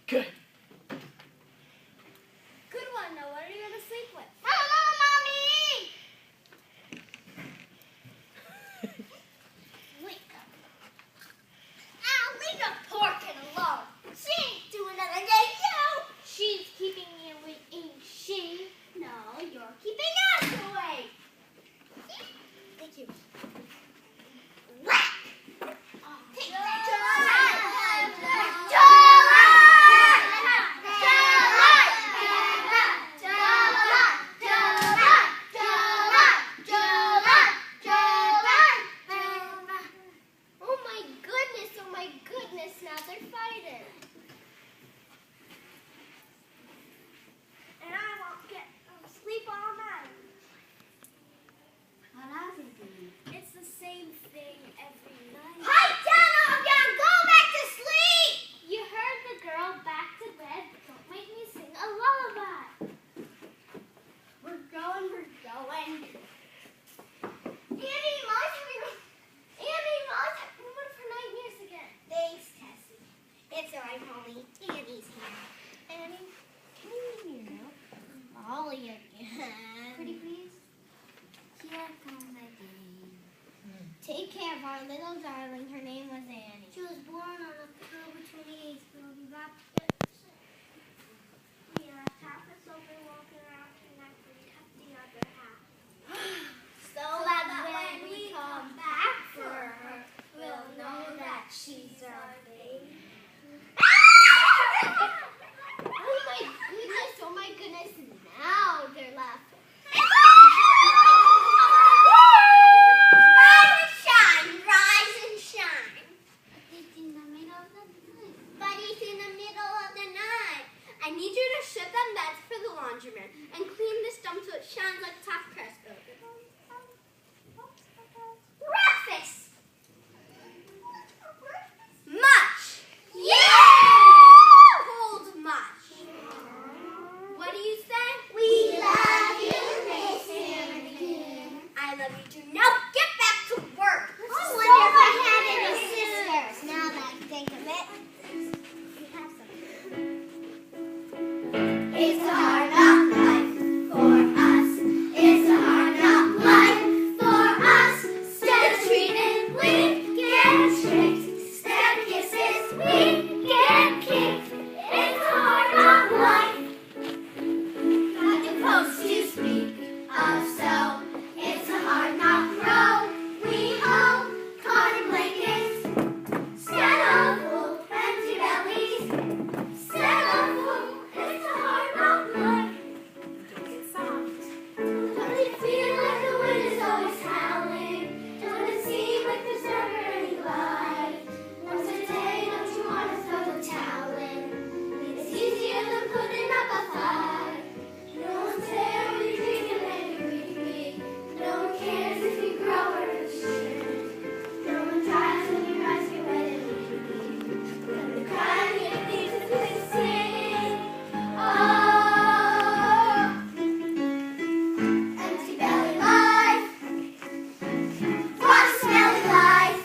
Good. Good one. Now, what are you going to sleep with? Hello, Mommy! Wake up. Ow, leave the poor kid alone. She ain't doing nothing to you. She's keeping me awake, ain't she? No, you're keeping us awake. Thank you. Whack! Take Oh my goodness, now they're fighting. And I won't get sleep all night. What else is it? It's the same thing every night. Pipe down, Olga! Go back to sleep! You heard the girl back to bed. Don't make me sing a lullaby. We're going. Annie, Mom's having one of her nightmares again. Thanks, Tessie. It's alright, Molly. Annie's here. Annie, can you read me your note? Molly again. Pretty please? Here comes my baby. Take care of our little darling. Her name was Annie. She was born on October 28th. We'll be back. We have half a silver walking around tonight. We cut the other half. So that when we come back for her, we'll know that she's our baby. Oh my goodness, now they're laughing. Rise and shine. It's in the middle of the night. But it's in the middle of the night. I need you to strip them beds for the laundryman and clean this dump so it shines like top crust. Breakfast! Much! Yeah! Cold much. What do you say? We love you, Miss Anakin. I love you too. Now get back to work. I wonder if I had any sisters. Now that I think of it. We have some. It's a hard knock life for us. It's a hard knock life for us. Instead of treating, we get tricked. Instead of kisses, we get kicked. It's a hard knock life. Not supposed to speak of so. It's a hard knock row. We hold cotton blankets. Instead of wool, empty bellies. Instead of wool, it's a hard knock life. It's soft. Don't it feel like the wind is always howling? Don't it seem like there's never any light? Once a day, don't you want to throw the towel in? It's easier than putting up a fight. No one's there when you're dreaming and you're weeping. No one cares if you grow or if you shrink. No one cries when your eyes get wet and weepy. No one cries when your things are twisting. Oh, empty belly life. What a smelly life.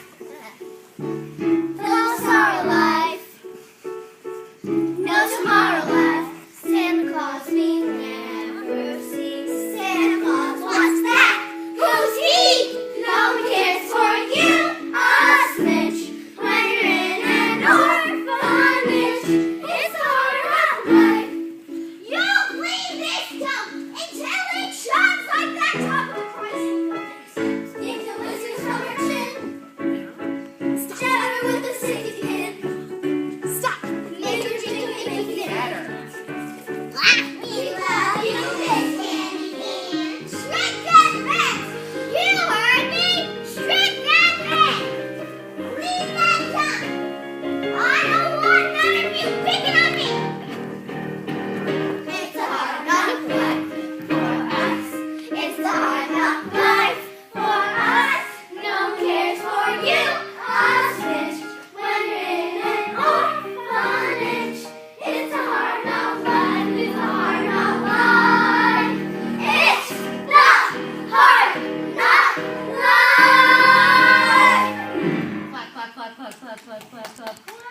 No sorrow life. No tomorrow left. Santa Claus we never see. Santa Claus, what's that? Who's he? No one cares for you, us, Mitch. When you're in an orphanage, it's a hard knock life. You'll leave this dump until it shines like that top of Christ. Stick the whiskers from your chin. Shatter with a sticky pin. Stop. Make your jingle make it better. We love you, Miss Candy. Shrink that back. You heard me. Shrink that back. Leave that dump. I don't want none of you picking on me. It's a hard knock life for us. It's a hard knock life for us. No one cares for you, us, bitch. When you're in an orphanage, it's a hard knock life. It's a hard knock life. It's the hard knock life. Clap, clap, clap, clap, clap, clap, clap, clap.